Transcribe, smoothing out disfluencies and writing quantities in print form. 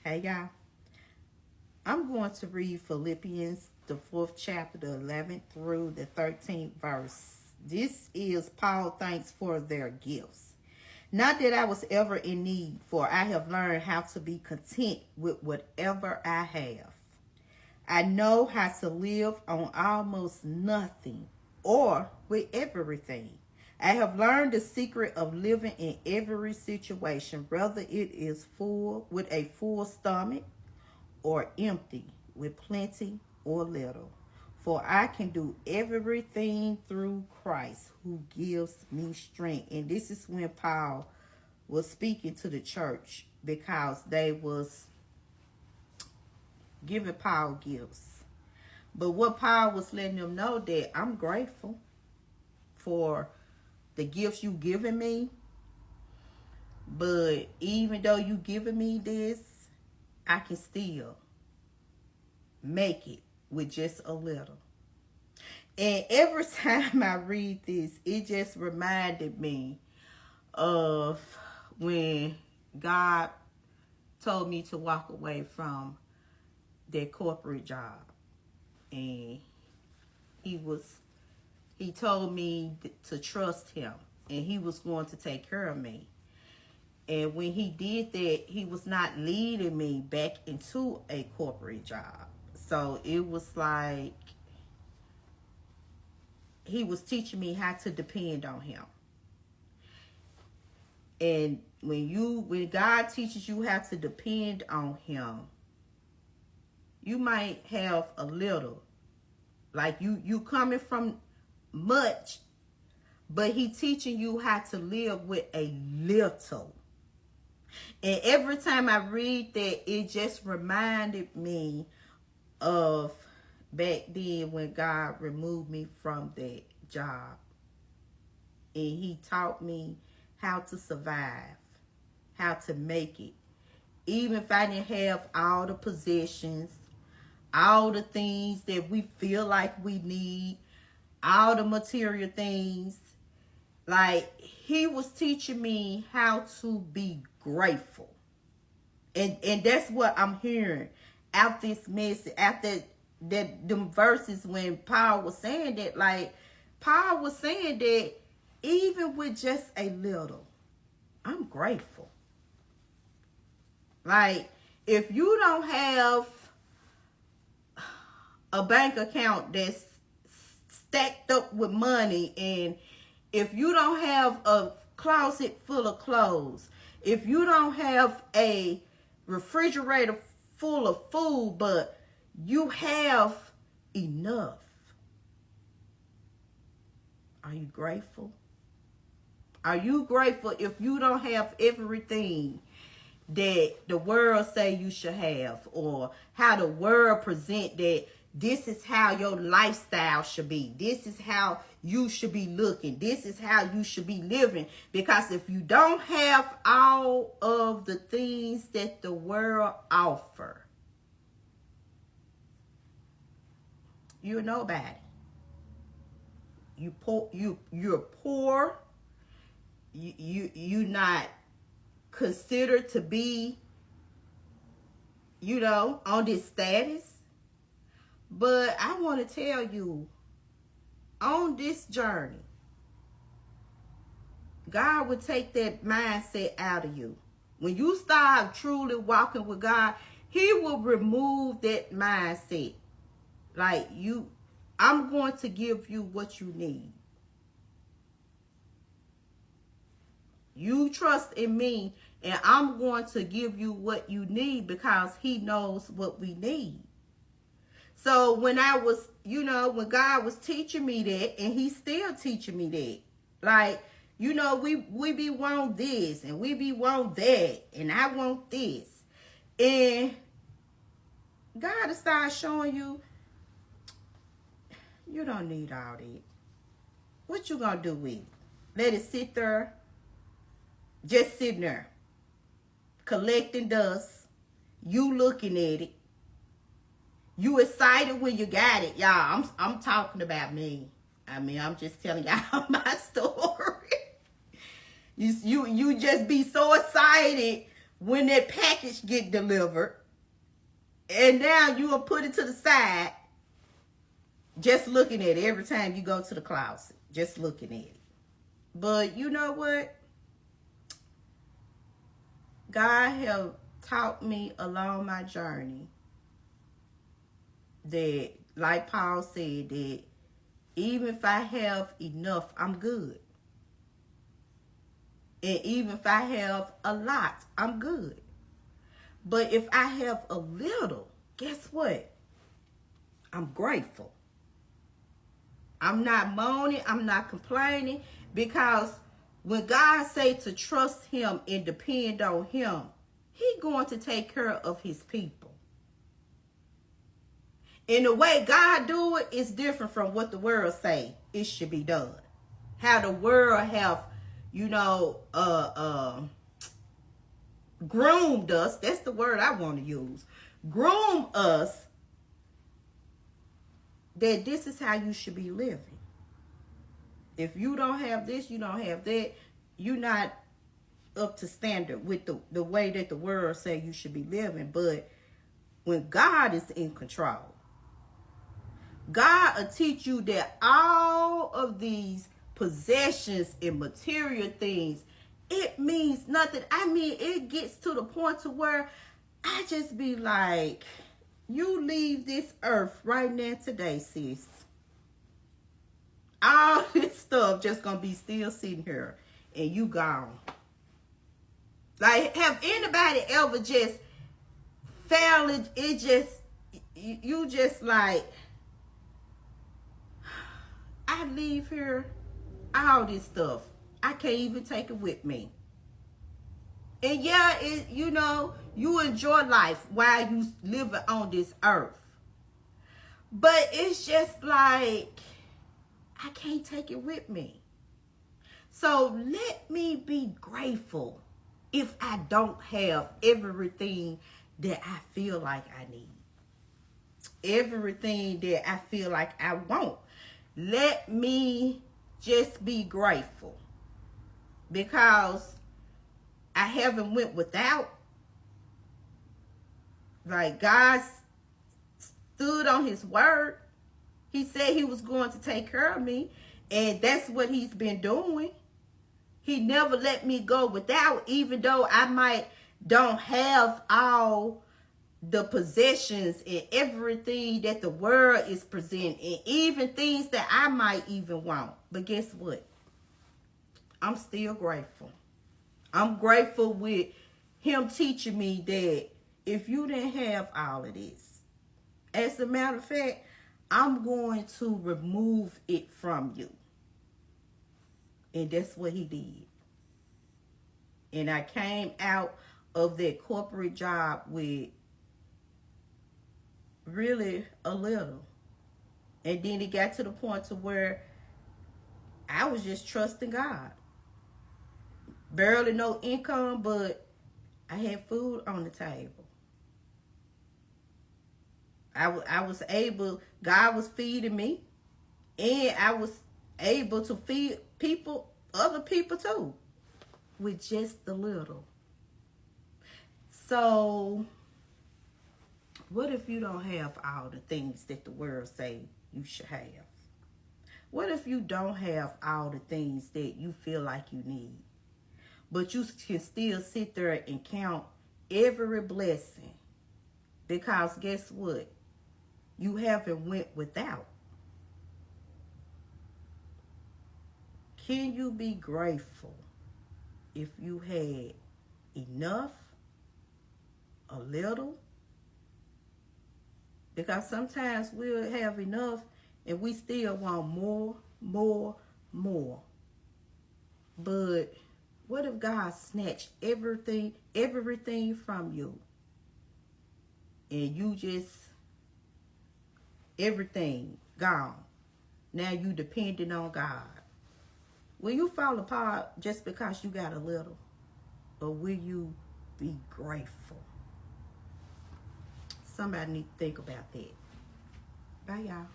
Hey y'all. I'm going to read Philippians, the 4th chapter, the 11th through the 13th verse. This is Paul thanks for their gifts. Not that I was ever in need, for I have learned how to be content with whatever I have. I know how to live on almost nothing or with everything. I have learned the secret of living in every situation, whether it is full with a full stomach or empty with plenty or little. For I can do everything through Christ who gives me strength. And this is when Paul was speaking to the church because they was giving Paul gifts. But what Paul was letting them know that I'm grateful for the gifts you given me. But even though you giving me this, I can still make it with just a little. And every time I read this, it just reminded me of when God told me to walk away from that corporate job. And he told me to trust him and he was going to take care of me. And when he did that, he was not leading me back into a corporate job. So it was like he was teaching me how to depend on him. And when God teaches you how to depend on him, you might have a little. Like you coming from much, but he teaching you how to live with a little. And every time I read that, it just reminded me of back then when God removed me from that job. And he taught me how to survive, how to make it. Even if I didn't have all the possessions, all the things that we feel like we need, all the material things. Like, he was teaching me how to be grateful. And that's what I'm hearing out this message, after them verses when Paul was saying that. Like, Paul was saying that even with just a little, I'm grateful. Like, if you don't have a bank account that's stacked up with money, and if you don't have a closet full of clothes, if you don't have a refrigerator full of food, but you have enough, are you grateful? Are you grateful if you don't have everything that the world say you should have, or how the world present that this is how your lifestyle should be, this is how you should be looking, this is how you should be living? Because if you don't have all of the things that the world offer, you're nobody. You're poor. You're not considered to be, on this status. But I want to tell you, on this journey, God will take that mindset out of you. When you start truly walking with God, he will remove that mindset. Like, I'm going to give you what you need. You trust in me, and I'm going to give you what you need because he knows what we need. So when I was, when God was teaching me that, and he's still teaching me that, like, we be want this, and we be want that, and I want this. And God will start showing you, you don't need all that. What you gonna do with it? Let it sit there, just sitting there, collecting dust. You looking at it. You excited when you got it, y'all. I'm talking about me. I mean, I'm just telling y'all my story. You just be so excited when that package get delivered, and now you will put it to the side, just looking at it every time you go to the closet, just looking at it. But you know what? God have taught me along my journey that, like Paul said, that even if I have enough, I'm good. And even if I have a lot, I'm good. But if I have a little, guess what? I'm grateful. I'm not moaning. I'm not complaining. Because when God say to trust him and depend on him, he going to take care of his people. And the way God do it is different from what the world say it should be done. How the world have, groomed us. That's the word I want to use. Groom us that this is how you should be living. If you don't have this, you don't have that, you're not up to standard with the way that the world say you should be living. But when God is in control, God will teach you that all of these possessions and material things, it means nothing. I mean, it gets to the point to where I just be like, you leave this earth right now today, sis. All this stuff just gonna be still sitting here and you gone. Like, have anybody ever just found it just, you just like, I leave here, all this stuff, I can't even take it with me. And yeah, you enjoy life while you living on this earth. But it's just like, I can't take it with me. So let me be grateful if I don't have everything that I feel like I need. Everything that I feel like I want. Let me just be grateful. Because I haven't went without. Like, God stood on his word. He said he was going to take care of me. And that's what he's been doing. He never let me go without, even though I might don't have all the possessions and everything that the world is presenting, and even things that I might even want. But guess what? I'm still grateful. I'm grateful with him teaching me that if you didn't have all of this, as a matter of fact, I'm going to remove it from you. And that's what he did. And I came out of that corporate job with really a little. And then it got to the point to where I was just trusting God. Barely no income, but I had food on the table. I was able, God was feeding me, and I was able to feed people, other people too, with just a little. So, what if you don't have all the things that the world say you should have? What if you don't have all the things that you feel like you need? But you can still sit there and count every blessing. Because guess what? You haven't went without. Can you be grateful if you had enough, a little? Because sometimes we'll have enough and we still want more, more, more. But what if God snatched everything from you? And you just, everything gone. Now you depending on God. Will you fall apart just because you got a little? Or will you be grateful? Somebody need to think about that. Bye, y'all.